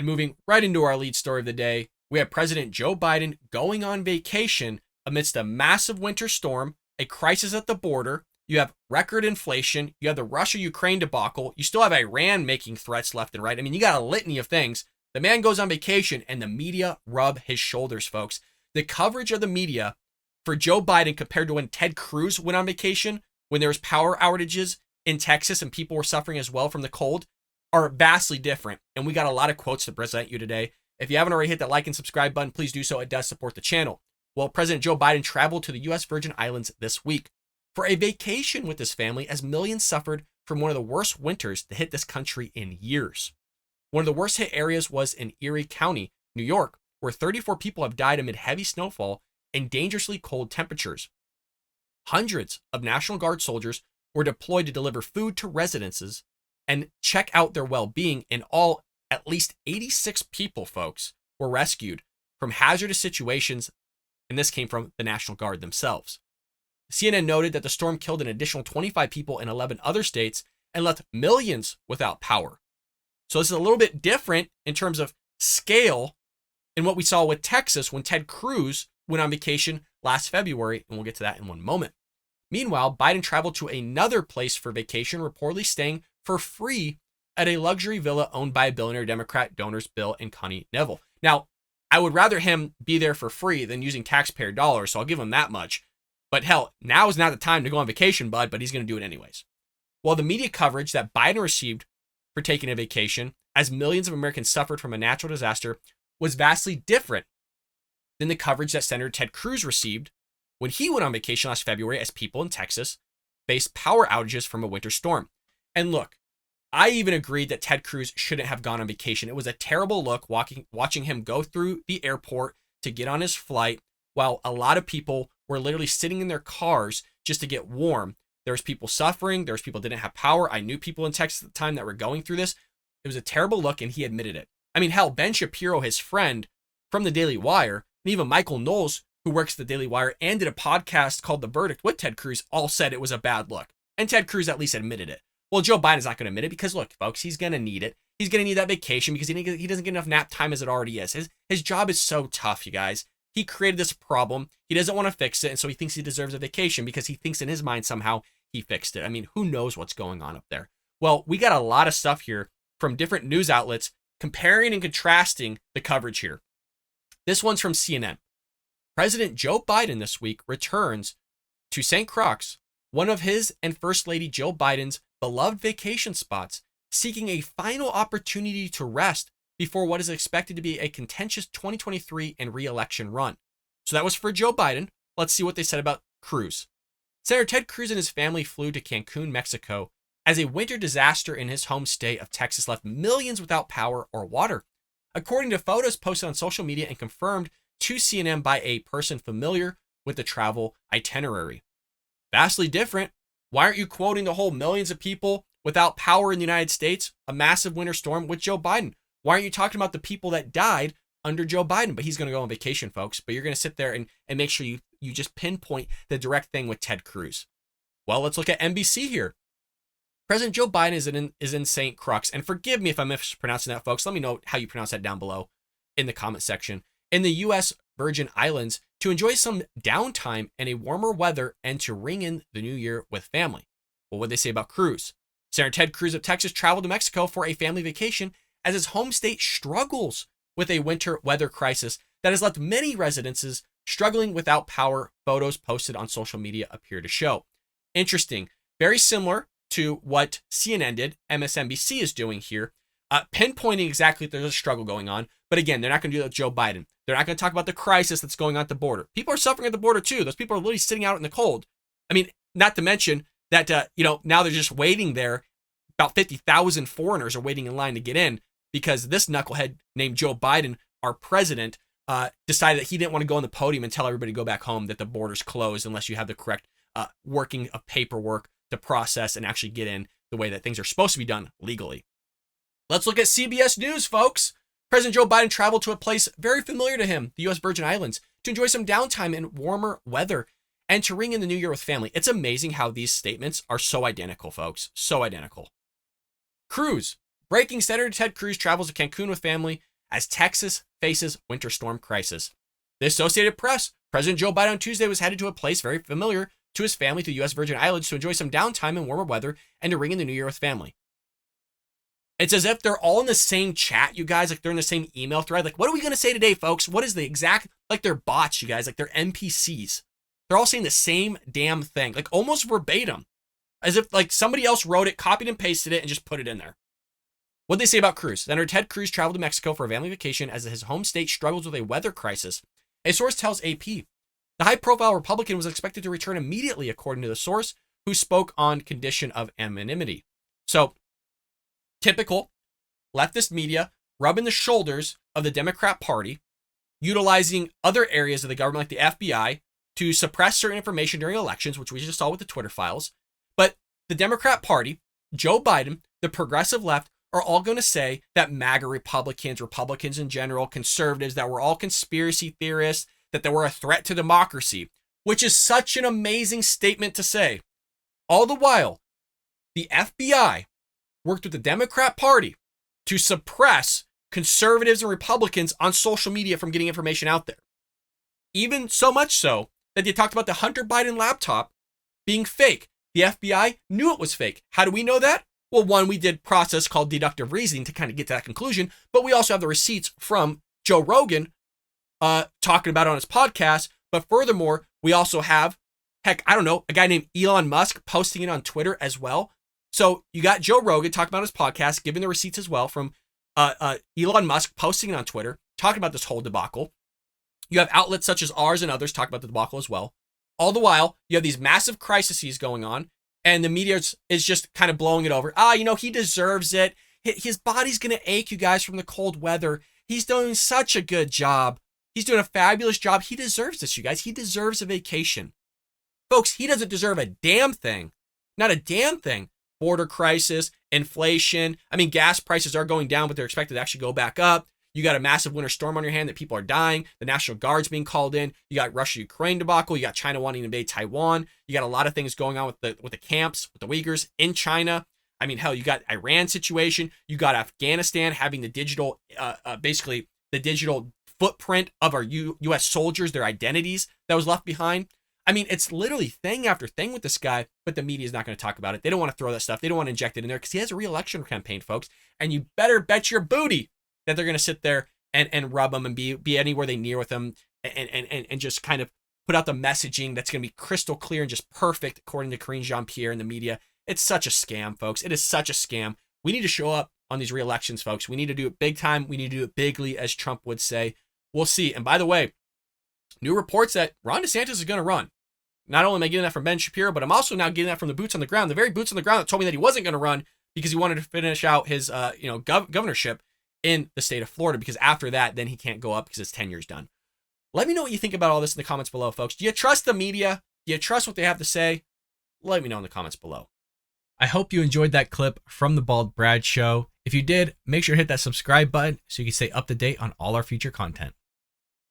moving right into our lead story of the day, we have President Joe Biden going on vacation amidst a massive winter storm, a crisis at the border. You have record inflation. You have the Russia-Ukraine debacle. You still have Iran making threats left and right. I mean, you got a litany of things. The man goes on vacation and the media rub his shoulders, folks. The coverage of the media for Joe Biden compared to when Ted Cruz went on vacation, when there was power outages in Texas and people were suffering as well from the cold, are vastly different. And we got a lot of quotes to present you today. If you haven't already hit that like and subscribe button, please do so. It does support the channel. Well, President Joe Biden traveled to the U.S. Virgin Islands this week for a vacation with his family as millions suffered from one of the worst winters to hit this country in years. One of the worst hit areas was in Erie County, New York, where 34 people have died amid heavy snowfall and dangerously cold temperatures. Hundreds of National Guard soldiers were deployed to deliver food to residences and check out their well-being. In all, at least 86 people, folks, were rescued from hazardous situations, and this came from the National Guard themselves. CNN noted that the storm killed an additional 25 people in 11 other states and left millions without power. So this is a little bit different in terms of scale in what we saw with Texas when Ted Cruz went on vacation last February, and we'll get to that in one moment. Meanwhile, Biden traveled to another place for vacation, reportedly staying for free at a luxury villa owned by billionaire Democrat donors Bill and Connie Neville. Now, I would rather him be there for free than using taxpayer dollars, so I'll give him that much. But hell, now is not the time to go on vacation, bud, but he's going to do it anyways. While the media coverage that Biden received for taking a vacation, as millions of Americans suffered from a natural disaster, was vastly different than the coverage that Senator Ted Cruz received when he went on vacation last February as people in Texas faced power outages from a winter storm. And look, I even agreed that Ted Cruz shouldn't have gone on vacation. It was a terrible look watching him go through the airport to get on his flight while a lot of people were literally sitting in their cars just to get warm. There was people suffering. There was people that didn't have power. I knew people in Texas at the time that were going through this. It was a terrible look, and he admitted it. I mean, hell, Ben Shapiro, his friend from the Daily Wire, and even Michael Knowles, who works at the Daily Wire and did a podcast called The Verdict with Ted Cruz, all said it was a bad look. And Ted Cruz at least admitted it. Well, Joe Biden's not going to admit it because, look, folks, he's going to need it. He's going to need that vacation because he doesn't get enough nap time as it already is. His job is so tough, you guys. He created this problem. He doesn't want to fix it, and so he thinks he deserves a vacation because he thinks in his mind somehow he fixed it. I mean, who knows what's going on up there? Well, we got a lot of stuff here from different news outlets comparing and contrasting the coverage here. This one's from CNN. President Joe Biden this week returns to St. Croix, one of his and First Lady Jill Biden's beloved vacation spots, seeking a final opportunity to rest before what is expected to be a contentious 2023 and re-election run. So that was for Joe Biden. Let's see what they said about Cruz. Senator Ted Cruz and his family flew to Cancun, Mexico, as a winter disaster in his home state of Texas left millions without power or water. According to photos posted on social media and confirmed to CNN by a person familiar with the travel itinerary. Vastly different. Why aren't you quoting the whole millions of people without power in the United States, a massive winter storm with Joe Biden? Why aren't you talking about the people that died under Joe Biden? But he's going to go on vacation, folks. But you're going to sit there and make sure you just pinpoint the direct thing with Ted Cruz. Well, let's look at NBC here. President Joe Biden is in St. Croix. And forgive me if I'm mispronouncing that, folks. Let me know how you pronounce that down below in the comment section. In the U.S. Virgin Islands to enjoy some downtime and a warmer weather and to ring in the new year with family. Well, what did they say about Cruz? Senator Ted Cruz of Texas traveled to Mexico for a family vacation as his home state struggles with a winter weather crisis that has left many residences struggling without power. Photos posted on social media appear to show. Interesting. Very similar to what CNN did, MSNBC is doing here, pinpointing exactly if there's a struggle going on. But again, they're not going to do that with Joe Biden. They're not going to talk about the crisis that's going on at the border. People are suffering at the border too. Those people are literally sitting out in the cold. I mean, not to mention that, now they're just waiting there. About 50,000 foreigners are waiting in line to get in because this knucklehead named Joe Biden, our president, decided that he didn't want to go on the podium and tell everybody to go back home, that the border's closed unless you have the correct working of paperwork to process and actually get in the way that things are supposed to be done legally. Let's look at CBS News, folks. President Joe Biden traveled to a place very familiar to him, the U.S. Virgin Islands, to enjoy some downtime in warmer weather and to ring in the new year with family. It's amazing how these statements are so identical, folks. So identical. Cruz. Breaking Senator Ted Cruz travels to Cancun with family as Texas faces winter storm crisis. The Associated Press, President Joe Biden on Tuesday was headed to a place very familiar to his family, to the U.S. Virgin Islands, to enjoy some downtime and warmer weather and to ring in the new year with family. It's as if they're all in the same chat, you guys, like they're in the same email thread. Like, what are we going to say today, folks? What is the exact, like they're bots, you guys, like they're NPCs. They're all saying the same damn thing, like almost verbatim, as if like somebody else wrote it, copied and pasted it, and just put it in there. What'd they say about Cruz? Senator Ted Cruz traveled to Mexico for a family vacation as his home state struggles with a weather crisis. A source tells AP. The high-profile Republican was expected to return immediately, according to the source, who spoke on condition of anonymity. So, typical leftist media rubbing the shoulders of the Democrat Party, utilizing other areas of the government like the FBI to suppress certain information during elections, which we just saw with the Twitter files. But the Democrat Party, Joe Biden, the progressive left, are all going to say that MAGA Republicans in general, conservatives, that we're all conspiracy theorists, that they were a threat to democracy, which is such an amazing statement to say. All the while, the FBI worked with the Democrat Party to suppress conservatives and Republicans on social media from getting information out there. Even so much so that they talked about the Hunter Biden laptop being fake. The FBI knew it was fake. How do we know that? Well, one, we did a process called deductive reasoning to kind of get to that conclusion, but we also have the receipts from Joe Rogan talking about it on his podcast. But furthermore, we also have, a guy named Elon Musk posting it on Twitter as well. So you got Joe Rogan talking about his podcast, giving the receipts as well from Elon Musk posting it on Twitter, talking about this whole debacle. You have outlets such as ours and others talking about the debacle as well. All the while, you have these massive crises going on, and the media is just kind of blowing it over. He deserves it. His body's going to ache, you guys, from the cold weather. He's doing such a good job. He's doing a fabulous job. He deserves this, you guys. He deserves a vacation. Folks, he doesn't deserve a damn thing. Not a damn thing. Border crisis, inflation. Gas prices are going down, but they're expected to actually go back up. You got a massive winter storm on your hand that people are dying. The National Guard's being called in. You got Russia-Ukraine debacle. You got China wanting to invade Taiwan. You got a lot of things going on with the camps, with the Uyghurs in China. You got Iran situation. You got Afghanistan having the digital, basically the digital footprint of our U.S. soldiers, their identities that was left behind. It's literally thing after thing with this guy, but the media is not going to talk about it. They don't want to throw that stuff. They don't want to inject it in there because he has a re-election campaign, folks. And you better bet your booty that they're going to sit there and rub him and be anywhere they near with him and just kind of put out the messaging that's going to be crystal clear and just perfect, according to Karine Jean-Pierre and the media. It's such a scam, folks. It is such a scam. We need to show up on these re-elections, folks. We need to do it big time. We need to do it bigly, as Trump would say. We'll see. And by the way, new reports that Ron DeSantis is going to run. Not only am I getting that from Ben Shapiro, but I'm also now getting that from the boots on the ground. The very boots on the ground that told me that he wasn't going to run because he wanted to finish out his governorship in the state of Florida, because after that, then he can't go up because his tenure's done. Let me know what you think about all this in the comments below, folks. Do you trust the media? Do you trust what they have to say? Let me know in the comments below. I hope you enjoyed that clip from the Bald Brad Show. If you did, make sure to hit that subscribe button so you can stay up to date on all our future content.